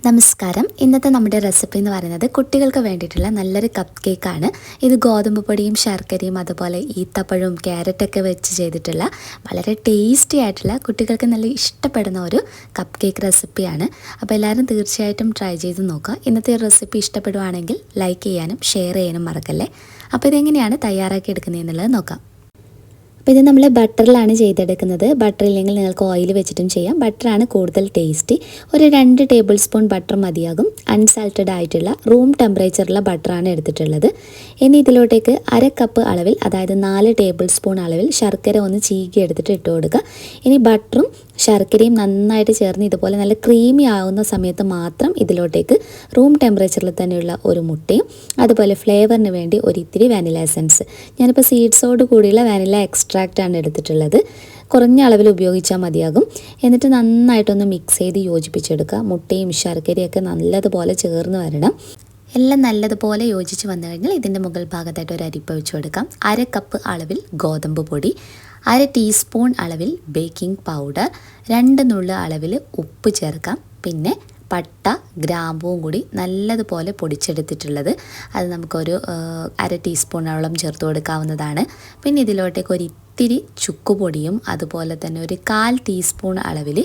നമസ്കാരം. ഇന്നത്തെ നമ്മുടെ റെസിപ്പി എന്ന് പറയുന്നത് കുട്ടികൾക്ക് വേണ്ടിയിട്ടുള്ള നല്ലൊരു കപ്പ് കേക്കാണ്. ഇത് ഗോതമ്പ് പൊടിയും ശർക്കരയും അതുപോലെ ഈത്തപ്പഴവും ക്യാരറ്റൊക്കെ വെച്ച് ചെയ്തിട്ടുള്ള വളരെ ടേസ്റ്റി ആയിട്ടുള്ള കുട്ടികൾക്ക് നല്ല ഇഷ്ടപ്പെടുന്ന ഒരു കപ്പ് കേക്ക് റെസിപ്പിയാണ്. അപ്പോൾ എല്ലാവരും തീർച്ചയായിട്ടും ട്രൈ ചെയ്ത് നോക്കുക. ഇന്നത്തെ റെസിപ്പി ഇഷ്ടപ്പെടുവാണെങ്കിൽ ലൈക്ക് ചെയ്യാനും ഷെയർ ചെയ്യാനും മറക്കല്ലേ. അപ്പോൾ ഇതെങ്ങനെയാണ് തയ്യാറാക്കി എടുക്കുന്നതെന്നുള്ളത് നോക്കാം. അപ്പോൾ ഇത് നമ്മൾ ബട്ടറിലാണ് ചെയ്തെടുക്കുന്നത്. ബട്ടർ ഇല്ലെങ്കിൽ നിങ്ങൾക്ക് ഓയിൽ വെച്ചിട്ടും ചെയ്യാം. ബട്ടറാണ് കൂടുതൽ ടേസ്റ്റി. ഒരു 2 ടേബിൾ സ്പൂൺ ബട്ടർ മതിയാകും. അൺസാൾട്ടഡ് ആയിട്ടുള്ള റൂം ടെമ്പറേച്ചറുള്ള ബട്ടറാണ് എടുത്തിട്ടുള്ളത്. ഇനി ഇതിലോട്ടേക്ക് 1/2 കപ്പ് അളവിൽ, അതായത് 4 ടേബിൾ സ്പൂൺ അളവിൽ ശർക്കര ഒന്ന് ചീകി എടുത്തിട്ട് ഇട്ട് കൊടുക്കുക. ഇനി ബട്ടറും ശർക്കരയും നന്നായിട്ട് ചേർന്ന് ഇതുപോലെ നല്ല ക്രീമി ആവുന്ന സമയത്ത് മാത്രം ഇതിലോട്ടേക്ക് റൂം ടെമ്പറേച്ചറിൽ തന്നെയുള്ള ഒരു മുട്ടയും അതുപോലെ ഫ്ലേവറിന് വേണ്ടി ഒരു ഇത്തിരി വാനില എസൻസ്, ഞാനിപ്പോൾ സീഡ്സോട് കൂടിയുള്ള വാനില എക്സ്ട്രാക്റ്റാണ് എടുത്തിട്ടുള്ളത്. കുറഞ്ഞ അളവിൽ ഉപയോഗിച്ചാൽ മതിയാകും. എന്നിട്ട് നന്നായിട്ടൊന്ന് മിക്സ് ചെയ്ത് യോജിപ്പിച്ചെടുക്കുക. മുട്ടയും ശർക്കരയൊക്കെ നല്ലതുപോലെ ചേർന്ന് വരണം. എല്ലാം നല്ലതുപോലെ യോജിച്ച് വന്നു കഴിഞ്ഞാൽ ഇതിൻ്റെ മുകൾ ഭാഗത്തായിട്ട് ഒരു അരിപ്പ വെച്ച് കൊടുക്കാം. 1/2 കപ്പ് അളവിൽ ഗോതമ്പ് പൊടി, 1/2 ടീസ്പൂൺ അളവിൽ ബേക്കിംഗ് പൗഡർ, 2 നുള്ളു അളവിൽ ഉപ്പ് ചേർക്കാം. പിന്നെ പട്ട ഗ്രാമ്പുവും കൂടി നല്ലതുപോലെ പൊടിച്ചെടുത്തിട്ടുള്ളത്, അത് നമുക്കൊരു 1/2 ടീസ്പൂണോളം ചേർത്ത് കൊടുക്കാവുന്നതാണ്. പിന്നെ ഇതിലോട്ടേക്ക് ഒരു ഇത്തിരി ചുക്കുപൊടിയും അതുപോലെ തന്നെ ഒരു 1/4 ടീസ്പൂൺ അളവിൽ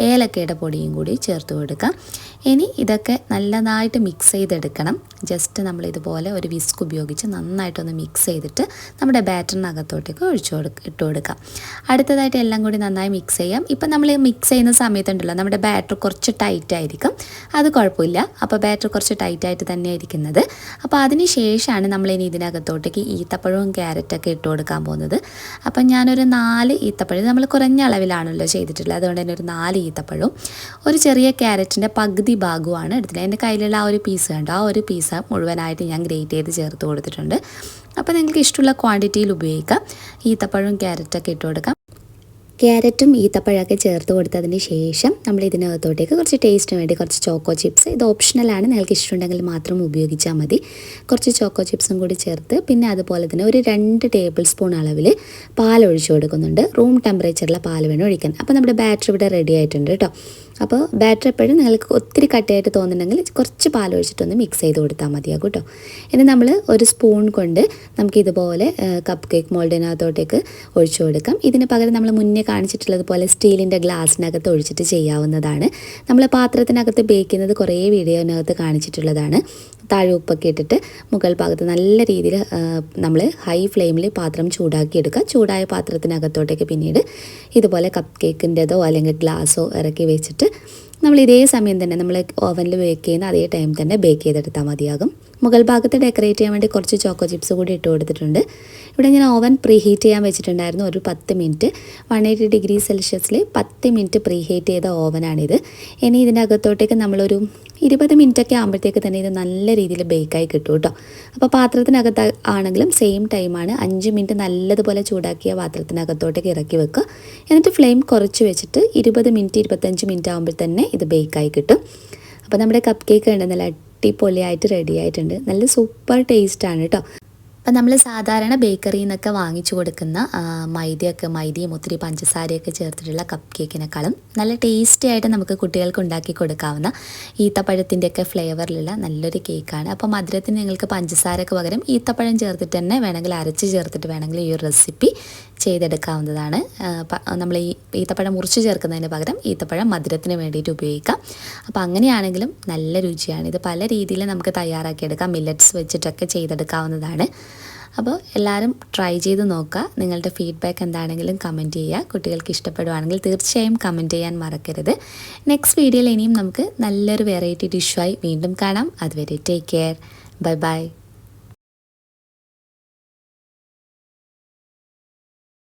ഏലക്കയുടെ പൊടിയും കൂടി ചേർത്ത് കൊടുക്കാം. ഇനി ഇതൊക്കെ നല്ലതായിട്ട് മിക്സ് ചെയ്തെടുക്കണം. ജസ്റ്റ് നമ്മളിതുപോലെ ഒരു വിസ്ക് ഉപയോഗിച്ച് നന്നായിട്ടൊന്ന് മിക്സ് ചെയ്തിട്ട് നമ്മുടെ ബാറ്ററിനകത്തോട്ടേക്ക് ഇട്ട് കൊടുക്കാം. അടുത്തതായിട്ട് എല്ലാം കൂടി നന്നായി മിക്സ് ചെയ്യാം. ഇപ്പം നമ്മൾ മിക്സ് ചെയ്യുന്ന സമയത്തുണ്ടല്ലോ നമ്മുടെ ബാറ്റർ കുറച്ച് ടൈറ്റ് ആയിരിക്കും, അത് കുഴപ്പമില്ല. അപ്പോൾ ബാറ്റർ കുറച്ച് ടൈറ്റായിട്ട് തന്നെയാണ് ഇരിക്കുന്നത്. അപ്പോൾ അതിന് ശേഷമാണ് നമ്മളിനി ഇതിനകത്തോട്ടേക്ക് ഈത്തപ്പഴവും ക്യാരറ്റൊക്കെ ഇട്ട് കൊടുക്കാൻ പോകുന്നത്. അപ്പം ഞാനൊരു 4 ഈത്തപ്പഴം, നമ്മൾ കുറഞ്ഞ അളവിലാണല്ലോ ചെയ്തിട്ടുള്ളത്, അതുകൊണ്ട് തന്നെ ഒരു 4 ഈത്തപ്പഴവും ഒരു ചെറിയ ക്യാരറ്റിൻ്റെ പകുതി ഭാഗവുമാണ് എടുത്തിട്ടുള്ളത്. എൻ്റെ കയ്യിലുള്ള ആ ഒരു പീസ് കണ്ടോ, ആ ഒരു പീസ് മുഴുവനായിട്ട് ഞാൻ ഗ്രേറ്റ് ചെയ്ത് ചേർത്ത് കൊടുത്തിട്ടുണ്ട്. അപ്പോൾ നിങ്ങൾക്ക് ഇഷ്ടമുള്ള ക്വാണ്ടിറ്റിയിൽ ഉപയോഗിക്കാം. ഈത്തപ്പഴവും ക്യാരറ്റൊക്കെ ഇട്ട് കൊടുക്കാം. ക്യാരറ്റും ഈത്തപ്പഴമൊക്കെ ചേർത്ത് കൊടുത്തതിന് ശേഷം നമ്മൾ ഇതിനകത്തോട്ടേക്ക് കുറച്ച് ടേസ്റ്റിന് വേണ്ടി കുറച്ച് ചോക്കോ ചിപ്സ്, ഇത് ഓപ്ഷണലാണ്, നിങ്ങൾക്ക് ഇഷ്ടമുണ്ടെങ്കിൽ മാത്രം ഉപയോഗിച്ചാൽ മതി. കുറച്ച് ചോക്കോ ചിപ്സും കൂടി ചേർത്ത്, പിന്നെ അതുപോലെ തന്നെ ഒരു 2 ടേബിൾ സ്പൂൺ അളവിൽ പാൽ ഒഴിച്ചു കൊടുക്കുന്നുണ്ട്. റൂം ടെമ്പറേച്ചറിലെ പാൽ വേണം ഒഴിക്കാൻ. അപ്പോൾ നമ്മുടെ ബാറ്റർ ഇവിടെ റെഡി ആയിട്ടുണ്ട് കേട്ടോ. അപ്പോൾ ബാറ്റർ എപ്പോഴും നിങ്ങൾക്ക് ഒത്തിരി കട്ടയായിട്ട് തോന്നുന്നുണ്ടെങ്കിൽ കുറച്ച് പാൽ ഒഴിച്ചിട്ടൊന്ന് മിക്സ് ചെയ്ത് കൊടുത്താൽ മതിയാകും കേട്ടോ. ഇനി നമ്മൾ ഒരു സ്പൂൺ കൊണ്ട് നമുക്കിതുപോലെ കപ്പ് കേക്ക് മോൾഡിനകത്തോട്ടേക്ക് ഒഴിച്ചു കൊടുക്കാം. ഇതിന് പകരം നമ്മൾ മുന്നേ കാണിച്ചിട്ടുള്ളതുപോലെ സ്റ്റീലിൻ്റെ ഗ്ലാസ്സിനകത്ത് ഒഴിച്ചിട്ട് ചെയ്യാവുന്നതാണ്. നമ്മൾ പാത്രത്തിനകത്ത് ബേക്ക് ചെയ്യുന്നത് കുറേ വീഡിയോനകത്ത് കാണിച്ചിട്ടുള്ളതാണ്. താഴെ ഉപ്പൊക്കെ ഇട്ടിട്ട് മുകൾ ഭാഗത്ത് നല്ല രീതിയിൽ നമ്മൾ ഹൈ ഫ്ലെയിമിൽ പാത്രം ചൂടാക്കി എടുക്കുക. ചൂടായ പാത്രത്തിനകത്തോട്ടേക്ക് പിന്നീട് ഇതുപോലെ കപ്പ് കേക്കിൻ്റെതോ അല്ലെങ്കിൽ ഗ്ലാസ്സോ ഇറക്കി വെച്ചിട്ട് നമ്മൾ ഇതേ സമയം തന്നെ നമ്മൾ ഓവനിൽ ബേക്ക് ചെയ്യുന്ന അതേ ടൈം തന്നെ ബേക്ക് ചെയ്തെടുത്താൽ മതിയാകും. മുകൾ ഭാഗത്ത് ഡെക്കറേറ്റ് ചെയ്യാൻ വേണ്ടി കുറച്ച് ചോക്കോ ചിപ്സ് കൂടി ഇട്ട് കൊടുത്തിട്ടുണ്ട്. ഇവിടെ ഞാൻ ഓവൻ പ്രീ ഹീറ്റ് ചെയ്യാൻ വെച്ചിട്ടുണ്ടായിരുന്നു ഒരു 10 മിനിറ്റ്. 180 ഡിഗ്രി സെൽഷ്യസിൽ 10 മിനിറ്റ് പ്രീ ഹീറ്റ് ചെയ്ത ഓവനാണിത്. ഇനി ഇതിൻ്റെ അകത്തോട്ടേക്ക് നമ്മളൊരു 20 മിനിറ്റൊക്കെ ആകുമ്പോഴത്തേക്ക് തന്നെ ഇത് നല്ല രീതിയിൽ ബേക്കായി കിട്ടും കേട്ടോ. അപ്പോൾ പാത്രത്തിനകത്ത് ആണെങ്കിലും സെയിം ടൈമാണ്. 5 മിനിറ്റ് നല്ലതുപോലെ ചൂടാക്കിയ പാത്രത്തിനകത്തോട്ടേക്ക് ഇറക്കി വെക്കുക. എന്നിട്ട് ഫ്ലെയിം കുറച്ച് വെച്ചിട്ട് 20 മിനിറ്റ് 25 മിനിറ്റ് ആകുമ്പോൾ തന്നെ ഇത് ബേക്കായി കിട്ടും. അപ്പോൾ നമ്മുടെ കപ്പ് കേക്ക് ഉണ്ട് നല്ല അടിപൊളിയായിട്ട് റെഡി ആയിട്ടുണ്ട്. നല്ല സൂപ്പർ ടേസ്റ്റാണ് കേട്ടോ. അപ്പം നമ്മൾ സാധാരണ ബേക്കറിയിൽ നിന്നൊക്കെ വാങ്ങിച്ചു കൊടുക്കുന്ന മൈദയും ഒത്തിരി പഞ്ചസാരയൊക്കെ ചേർത്തിട്ടുള്ള കപ്പ് കേക്കിനേക്കാളും നല്ല ടേസ്റ്റി ആയിട്ട് നമുക്ക് കുട്ടികൾക്ക് ഉണ്ടാക്കി കൊടുക്കാവുന്ന ഈത്തപ്പഴത്തിൻ്റെയൊക്കെ ഫ്ലേവറിലുള്ള നല്ലൊരു കേക്കാണ്. അപ്പോൾ മധുരത്തിന് നിങ്ങൾക്ക് പഞ്ചസാരക്ക് പകരം ഈത്തപ്പഴം ചേർത്തിട്ട് തന്നെ വേണമെങ്കിൽ അരച്ച് ചേർത്തിട്ട് വേണമെങ്കിൽ ഈ ഒരു റെസിപ്പി ചെയ്തെടുക്കാവുന്നതാണ്. നമ്മൾ ഈ ഈത്തപ്പഴം മുറിച്ച് ചേർക്കുന്നതിന് പകരം ഈത്തപ്പഴം മധുരത്തിന് വേണ്ടിയിട്ട് ഉപയോഗിക്കാം. അപ്പോൾ അങ്ങനെയാണെങ്കിലും നല്ല രുചിയാണ്. ഇത് പല രീതിയിൽ നമുക്ക് തയ്യാറാക്കിയെടുക്കാം. മില്ലറ്റ്സ് വെച്ചിട്ടൊക്കെ ചെയ്തെടുക്കാവുന്നതാണ്. അപ്പോൾ എല്ലാവരും ട്രൈ ചെയ്ത് നോക്കുക. നിങ്ങളുടെ ഫീഡ്ബാക്ക് എന്താണെങ്കിലും കമൻറ്റ് ചെയ്യുക. കുട്ടികൾക്ക് ഇഷ്ടപ്പെടുവാണെങ്കിൽ തീർച്ചയായും കമൻറ്റ് ചെയ്യാൻ മറക്കരുത്. നെക്സ്റ്റ് വീഡിയോയിൽ ഇനിയും നമുക്ക് നല്ലൊരു വെറൈറ്റി ഡിഷുമായി വീണ്ടും കാണാം. അതുവരെ ടേക്ക് കെയർ. Bye bye.